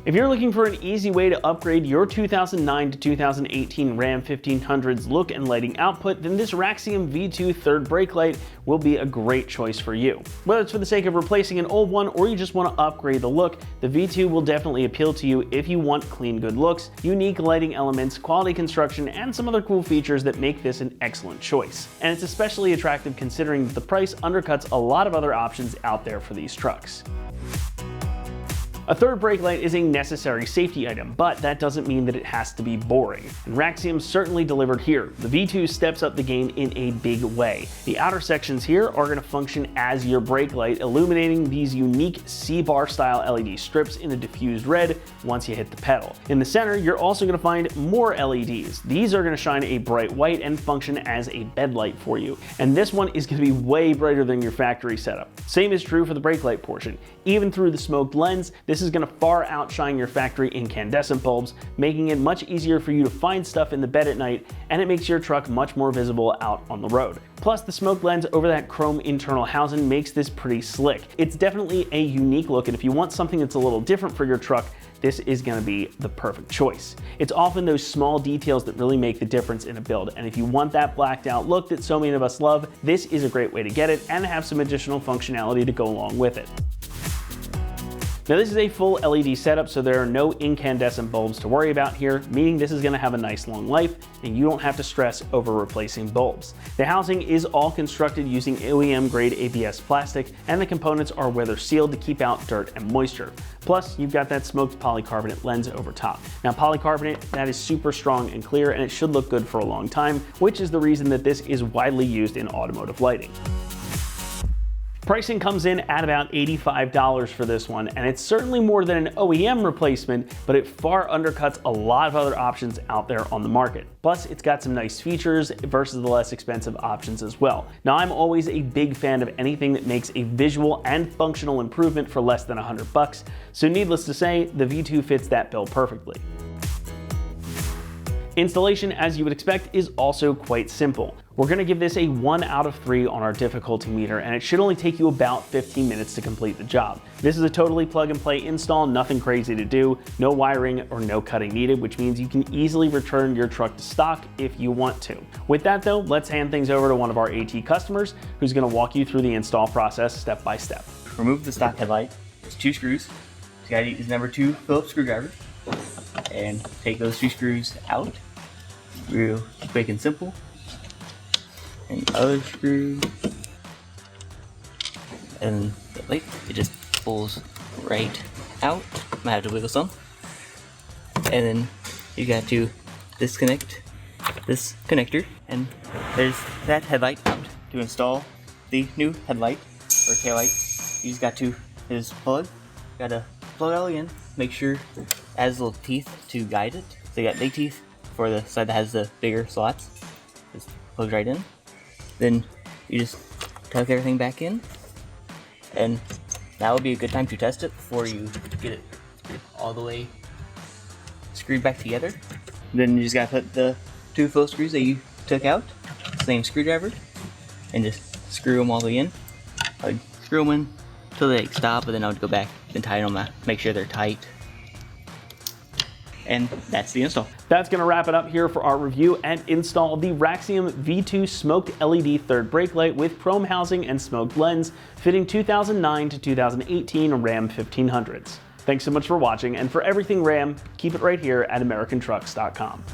If you're looking for an easy way to upgrade your 2009 to 2018 Ram 1500's look and lighting output, then this Raxiom V2 third brake light will be a great choice for you. Whether it's for the sake of replacing an old one or you just want to upgrade the look, the V2 will definitely appeal to you if you want clean, good looks, unique lighting elements, quality construction, and some other cool features that make this an excellent choice. And it's especially attractive considering that the price undercuts a lot of other options out there for these trucks. A third brake light is a necessary safety item, but that doesn't mean that it has to be boring. And Raxiom certainly delivered here. The V2 steps up the game in a big way. The outer sections here are going to function as your brake light, illuminating these unique C-bar style LED strips in a diffused red once you hit the pedal. In the center, you're also going to find more LEDs. These are going to shine a bright white and function as a bed light for you. And this one is going to be way brighter than your factory setup. Same is true for the brake light portion. Even through the smoked lens, this is going to far outshine your factory incandescent bulbs, making it much easier for you to find stuff in the bed at night, and it makes your truck much more visible out on the road. Plus, the smoked lens over that chrome internal housing makes this pretty slick. It's definitely a unique look, and if you want something that's a little different for your truck, this is going to be the perfect choice. It's often those small details that really make the difference in a build, and if you want that blacked out look that so many of us love, this is a great way to get it and have some additional functionality to go along with it. Now this is a full LED setup, so there are no incandescent bulbs to worry about here, meaning this is going to have a nice long life and you don't have to stress over replacing bulbs. The housing is all constructed using OEM grade ABS plastic, and the components are weather sealed to keep out dirt and moisture. Plus, you've got that smoked polycarbonate lens over top. Now polycarbonate, that is super strong and clear, and it should look good for a long time, which is the reason that this is widely used in automotive lighting. Pricing comes in at about $85 for this one, and it's certainly more than an OEM replacement, but it far undercuts a lot of other options out there on the market. Plus, it's got some nice features versus the less expensive options as well. Now, I'm always a big fan of anything that makes a visual and functional improvement for less than $100, so needless to say, the V2 fits that bill perfectly. Installation, as you would expect, is also quite simple. We're going to give this a 1 out of 3 on our difficulty meter, and it should only take you about 15 minutes to complete the job. This is a totally plug and play install, nothing crazy to do, no wiring or no cutting needed, which means you can easily return your truck to stock if you want to. With that though, let's hand things over to one of our AT customers who's going to walk you through the install process step by step. Remove the stock headlight. There's 2 screws. You gotta use number 2 Phillips screwdriver and take those 2 screws out. Real quick and simple. And the other screw, and the light, it just pulls right out. Might have to wiggle some. And then you got to disconnect this connector, and there's that headlight out. To install the new headlight or tail light, you just got to his plug. Gotta plug it all in. Make sure it has little teeth to guide it. So you got big teeth for the side that has the bigger slots. Just plugs right in. Then you just tuck everything back in, and that would be a good time to test it before you get it all the way screwed back together. Then you just gotta put the 2 Phillips screws that you took out, same screwdriver, and just screw them all the way in. I'd screw them in until they stop, and then I would go back and tighten them out, make sure they're tight. And that's the install. That's going to wrap it up here for our review and install of the Raxiom V2 smoked LED third brake light with chrome housing and smoked lens, fitting 2009 to 2018 Ram 1500s. Thanks so much for watching, and for everything Ram, keep it right here at AmericanTrucks.com.